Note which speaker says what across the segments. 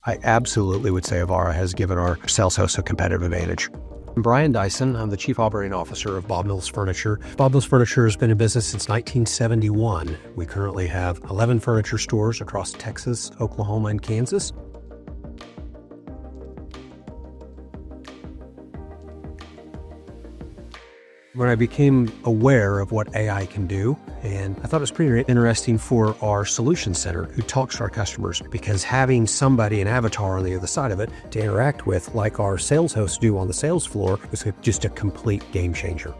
Speaker 1: I absolutely would say Avarra has given our sales hosts a competitive advantage. I'm Brian Dyson. I'm the Chief Operating Officer of Bob Mills Furniture. Bob Mills Furniture has been in business since 1971. We currently have 11 furniture stores across Texas, Oklahoma, and Kansas. When I became aware of what AI can do, and I thought it was pretty interesting for our solution center who talks to our customers, because having somebody, an avatar on the other side of it to interact with, like our sales hosts do on the sales floor, was just a complete game changer.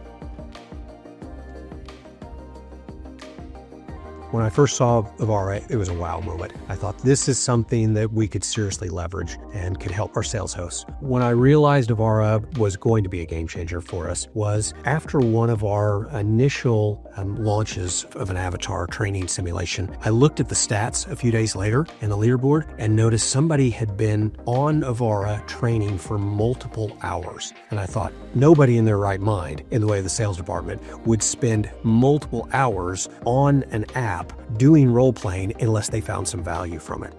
Speaker 1: When I first saw Avarra, it was a wow moment. I thought this is something that we could seriously leverage and could help our sales hosts. When I realized Avarra was going to be a game changer for us was after one of our initial launches of an avatar training simulation. I looked at the stats a few days later in the leaderboard and noticed somebody had been on Avarra training for multiple hours. And I thought, nobody in their right mind, in the way of the sales department, would spend multiple hours on an app doing role playing unless they found some value from it.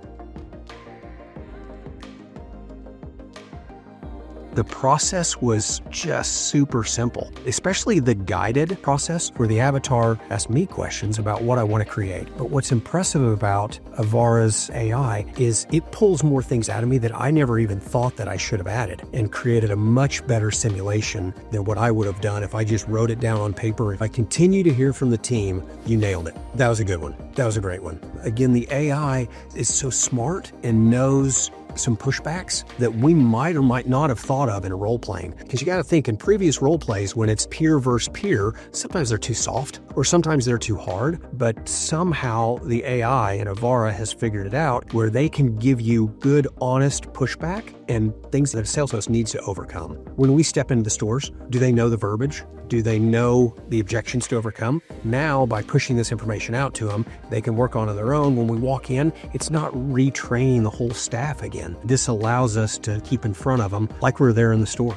Speaker 1: The process was just super simple, especially the guided process where the avatar asked me questions about what I want to create. But what's impressive about Avarra's AI is it pulls more things out of me that I never even thought that I should have added, and created a much better simulation than what I would have done if I just wrote it down on paper. If I continue to hear from the team, you nailed it. That was a good one. That was a great one. Again, the AI is so smart and knows some pushbacks that we might or might not have thought of in a role playing. Because you got to think, in previous role plays, when it's peer versus peer, sometimes they're too soft or sometimes they're too hard, but somehow the AI in Avarra has figured it out where they can give you good, honest pushback and things that a sales host needs to overcome. When we step into the stores, do they know the verbiage? Do they know the objections to overcome? Now, by pushing this information out to them, they can work on it their own. When we walk in, it's not retraining the whole staff again. This allows us to keep in front of them like we're there in the store.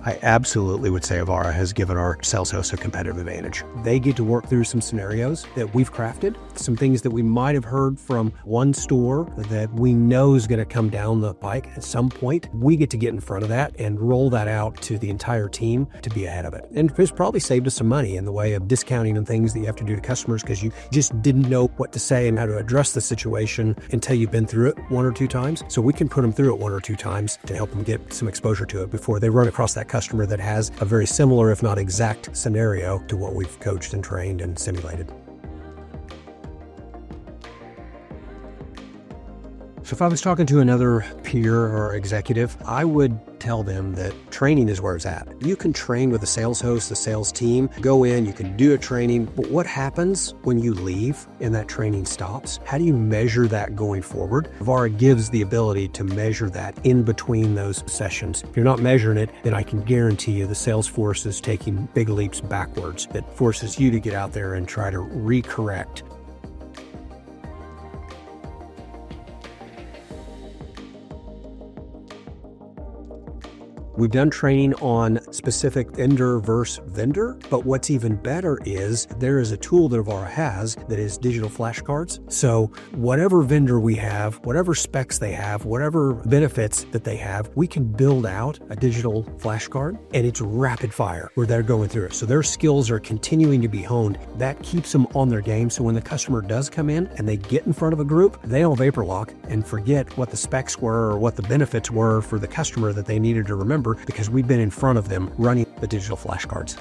Speaker 1: I absolutely would say Avarra has given our sales hosts a competitive advantage. They get to work through some scenarios that we've crafted, some things that we might have heard from one store that we know is going to come down the pike at some point. We get to get in front of that and roll that out to the entire team to be ahead of it. And it's probably saved us some money in the way of discounting and things that you have to do to customers because you just didn't know what to say and how to address the situation until you've been through it one or two times. So we can put them through it one or two times to help them get some exposure to it before they run across that customer that has a very similar, if not exact, scenario to what we've coached and trained and simulated. So if I was talking to another peer or executive, I would tell them that training is where it's at. You can train with the sales host, the sales team, go in, you can do a training, but what happens when you leave and that training stops? How do you measure that going forward? Avarra gives the ability to measure that in between those sessions. If you're not measuring it, then I can guarantee you the sales force is taking big leaps backwards. That forces you to get out there and try to recorrect. We've done training on specific vendor versus vendor, but what's even better is there is a tool that Avarra has that is digital flashcards. So whatever vendor we have, whatever specs they have, whatever benefits that they have, we can build out a digital flashcard and it's rapid fire where they're going through it. So their skills are continuing to be honed. That keeps them on their game. So when the customer does come in and they get in front of a group, they don't vapor lock and forget what the specs were or what the benefits were for the customer that they needed to remember, because we've been in front of them running the digital flashcards.